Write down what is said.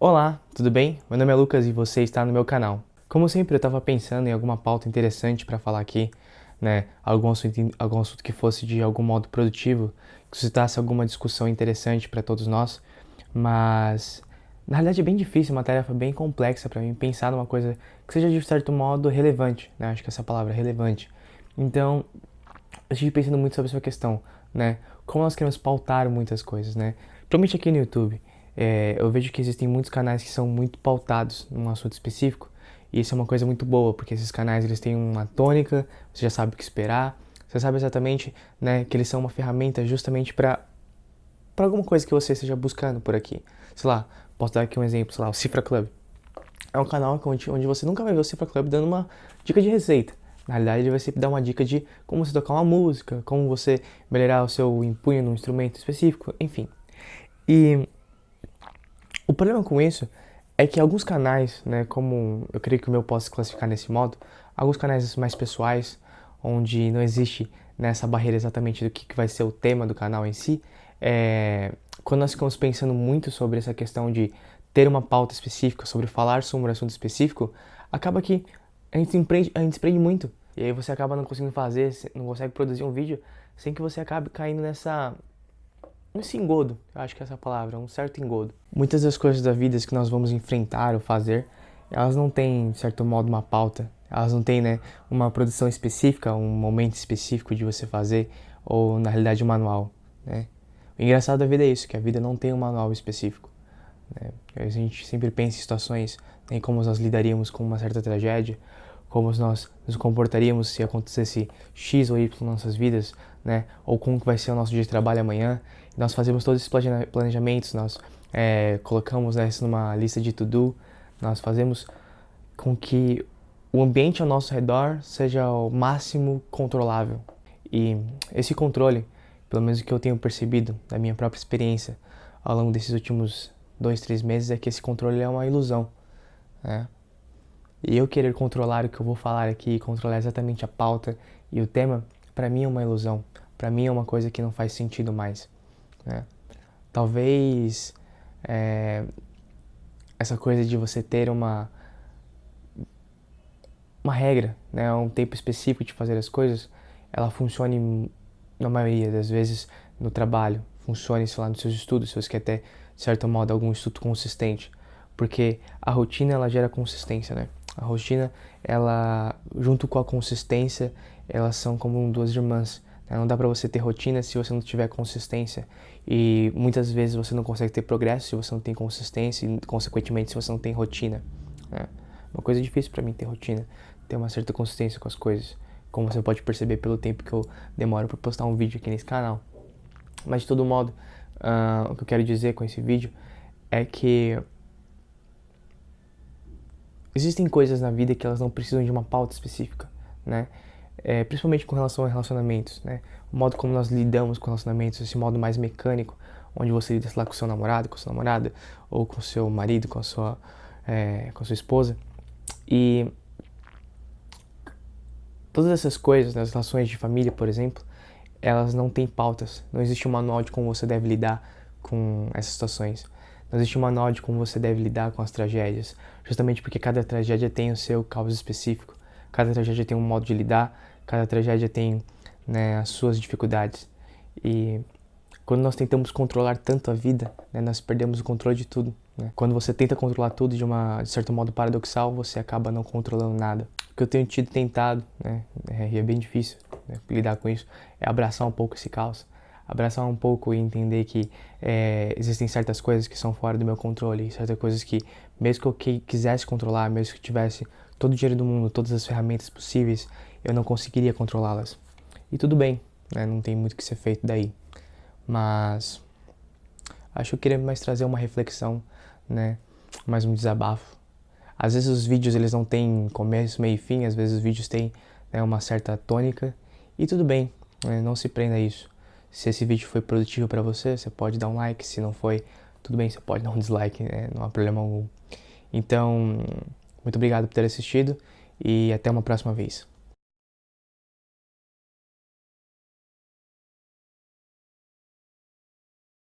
Olá, tudo bem? Meu nome é Lucas e você está no meu canal. Como sempre, eu estava pensando em alguma pauta interessante para falar aqui, né? Algum assunto que fosse de algum modo produtivo, que suscitasse alguma discussão interessante para todos nós, mas na realidade é bem difícil, uma tarefa bem complexa para mim pensar numa coisa que seja de certo modo relevante, né? Acho que essa palavra é relevante. Então, eu estive pensando muito sobre essa questão, né? Como nós queremos pautar muitas coisas, né? Principalmente aqui no YouTube. Eu vejo que existem muitos canais que são muito pautados num assunto específico, e isso é uma coisa muito boa, porque esses canais eles têm uma tônica, você já sabe o que esperar, você sabe exatamente, né, que eles são uma ferramenta justamente para alguma coisa que você esteja buscando por aqui. Sei lá, posso dar aqui um exemplo, sei lá, o Cifra Club. É um canal onde você nunca vai ver o Cifra Club dando uma dica de receita. Na realidade, ele vai sempre dar uma dica de como você tocar uma música, como você melhorar o seu empunho num instrumento específico, enfim. E o problema com isso é que alguns canais, né, como eu creio que o meu posso se classificar nesse modo, alguns canais mais pessoais, onde não existe nessa barreira exatamente do que vai ser o tema do canal em si, quando nós ficamos pensando muito sobre essa questão de ter uma pauta específica, sobre falar sobre um assunto específico, acaba que a gente se prende muito. E aí você acaba não conseguindo fazer, não consegue produzir um vídeo sem que você acabe caindo nesse engodo, eu acho que essa é a palavra, um certo engodo. Muitas das coisas da vida que nós vamos enfrentar ou fazer, elas não têm, de certo modo, uma pauta. Elas não têm, né, uma produção específica, um momento específico de você fazer, ou na realidade um manual, né? O engraçado da vida é isso, que a vida não tem um manual específico, né? A gente sempre pensa em situações, em como nós lidaríamos com uma certa tragédia, como nós nos comportaríamos se acontecesse X ou Y nas nossas vidas, né? Ou como que vai ser o nosso dia de trabalho amanhã. E nós fazemos todos esses planejamentos, nós colocamos, né, isso numa lista de to-do, nós fazemos com que o ambiente ao nosso redor seja o máximo controlável. E esse controle, pelo menos o que eu tenho percebido da minha própria experiência ao longo desses últimos 2, 3 meses, é que esse controle é uma ilusão, né? E eu querer controlar o que eu vou falar aqui, controlar exatamente a pauta e o tema, para mim é uma ilusão. Para mim é uma coisa que não faz sentido mais, né? Talvez essa coisa de você ter uma regra, né, um tempo específico de fazer as coisas, ela funcione na maioria das vezes no trabalho, funcione, sei lá, nos seus estudos, se você quer ter, de certo modo, algum estudo consistente. Porque a rotina, ela gera consistência, né? A rotina, ela, junto com a consistência, elas são como duas irmãs, né? Não dá pra você ter rotina se você não tiver consistência. E muitas vezes você não consegue ter progresso se você não tem consistência e, consequentemente, se você não tem rotina, né? Uma coisa difícil pra mim ter rotina, ter uma certa consistência com as coisas, como você pode perceber pelo tempo que eu demoro pra postar um vídeo aqui nesse canal. Mas de todo modo, o que eu quero dizer com esse vídeo é que existem coisas na vida que elas não precisam de uma pauta específica, né? Principalmente com relação a relacionamentos, né? O modo como nós lidamos com relacionamentos, esse modo mais mecânico, onde você lida, sei lá, com seu namorado, com sua namorada, ou com seu marido, com a sua esposa. E todas essas coisas, nas relações de família, por exemplo, elas não têm pautas. Não existe um manual de como você deve lidar com essas situações. Não existe um manual de como você deve lidar com as tragédias. Justamente porque cada tragédia tem o seu causa específico. Cada tragédia tem um modo de lidar. Cada tragédia tem, né, as suas dificuldades. E quando nós tentamos controlar tanto a vida, né, nós perdemos o controle de tudo, né? Quando você tenta controlar tudo de certo modo paradoxal, você acaba não controlando nada. O que eu tenho tentado, né, e é bem difícil, né, lidar com isso, é abraçar um pouco esse caos. Abraçar um pouco e entender que existem certas coisas que são fora do meu controle, certas coisas que, mesmo que eu quisesse controlar, mesmo que eu tivesse todo o dinheiro do mundo, todas as ferramentas possíveis, eu não conseguiria controlá-las. E tudo bem, né, não tem muito o que ser feito daí. Mas acho que eu queria mais trazer uma reflexão, né, mais um desabafo. Às vezes os vídeos eles não têm começo, meio e fim, às vezes os vídeos têm, né, uma certa tônica, e tudo bem, né, não se prenda a isso. Se esse vídeo foi produtivo para você, você pode dar um like, se não foi, tudo bem, você pode dar um dislike, né, não há problema algum. Então, muito obrigado por ter assistido e até uma próxima vez.